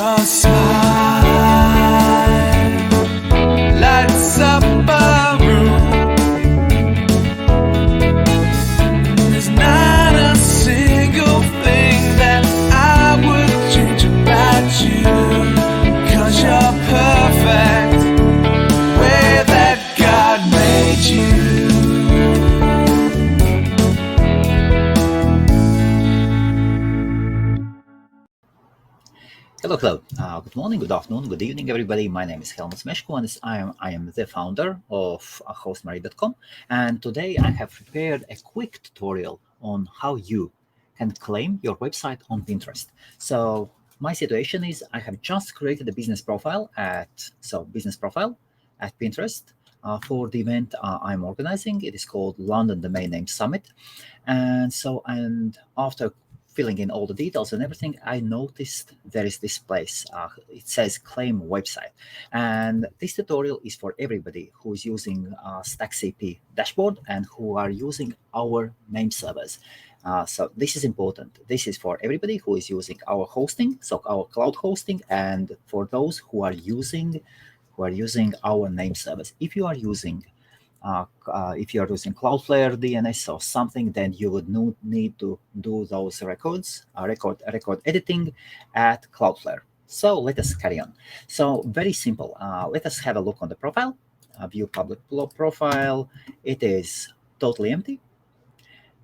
Your smile lights up a room. There's not a single thing that I would change about you, 'cause you're perfect way that God made you. Hello. Good morning, good afternoon, good evening, everybody. My name is Helmuts Meskonis. I am the founder of HostMaria.com, and today I have prepared a quick tutorial on how you can claim your website on Pinterest. So my situation is I have just created a business profile at Pinterest for the event I'm organizing. It is called London Domain Name Summit, and after filling in all the details and everything, I noticed there is this place. It says claim website. And this tutorial is for everybody who is using StackCP dashboard and who are using our name servers. So this is important. This is for everybody who is using our hosting, so our cloud hosting, and for those who are using our name servers. If you are using Cloudflare DNS or something, then you would need to do those record editing at Cloudflare. So let us carry on. So very simple. Let us have a look on the profile. View public profile. It is totally empty,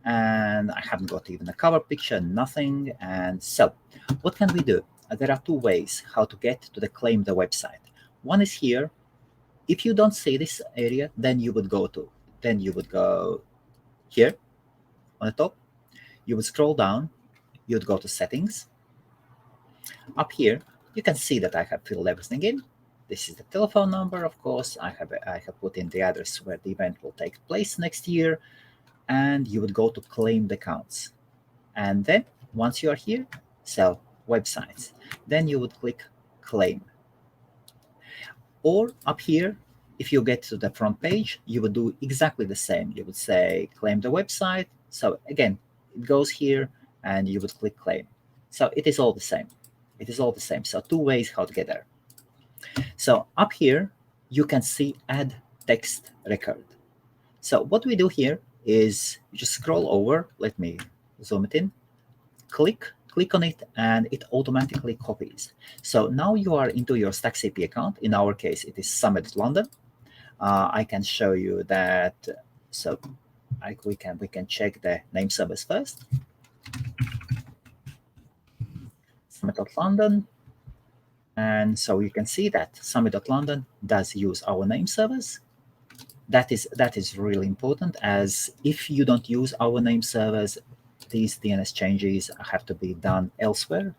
and I haven't got even a cover picture, nothing. And so what can we do? There are two ways how to get to the claim the website. One is here. If you don't see this area, then you would go here on the top. You would scroll down. You'd go to settings. Up here, you can see that I have filled everything in. This is the telephone number, of course. I have put in the address where the event will take place next year, and you would go to claim the accounts. And then once you are here, so websites, then you would click claim. Or up here, if you get to the front page, you would do exactly the same. You would say claim the website. So again, it goes here and you would click claim. So it is all the same. It is all the same. So two ways how to get there. So up here, you can see add text record. So what we do here is you just scroll over. Let me zoom it in. Click on it, and it automatically copies. So now you are into your StackCP account. In our case, it is Summit London. I can show you that. So we can check the name servers first. Summit.London. And so you can see that Summit.London does use our name servers. That is really important, as if you don't use our name servers, these DNS changes have to be done elsewhere.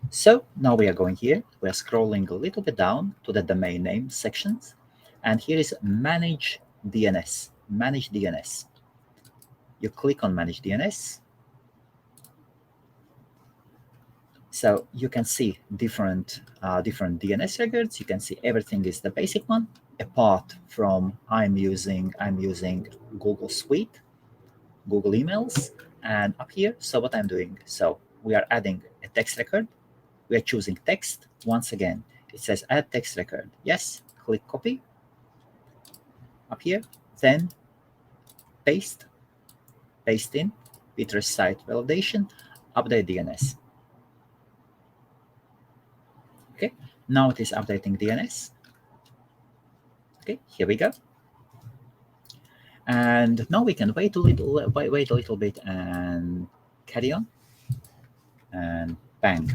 So now we are going here. We are scrolling a little bit down to the domain name sections, and here is Manage DNS. Manage DNS. You click on Manage DNS. So you can see different DNS records. You can see everything is the basic one, apart from I'm using Google Suite. Google emails, and up here, so what I'm doing, so we are adding a text record. We are choosing text. Once again, it says add text record. Yes, click copy. Up here, then paste in, Pinterest site validation, update DNS. Okay, now it is updating DNS. Okay, here we go. And now we can wait a little bit and carry on. And bang,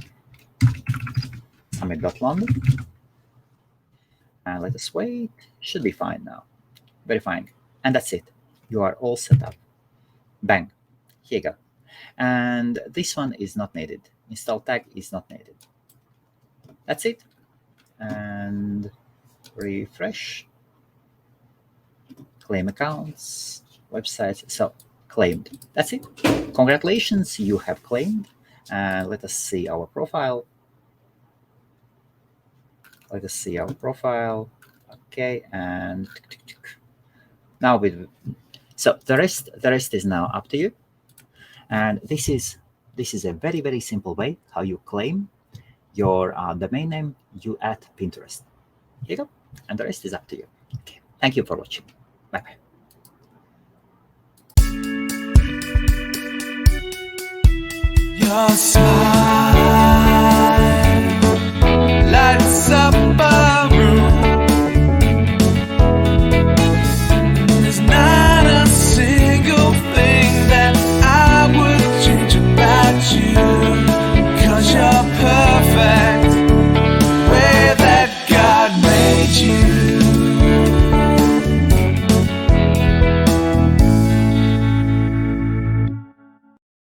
Summit.London. And let us wait. Should be fine now. Verifying. And that's it. You are all set up. Bang. Here you go. And this one is not needed. Install tag is not needed. That's it. And refresh. Claim accounts, websites. So claimed. That's it. Congratulations, you have claimed. And let us see our profile. Okay, and now so the rest is now up to you. And this is a very, very simple way how you claim your domain name, you add Pinterest. Here you go. And the rest is up to you. Okay. Thank you for watching. Bye-bye. Your smile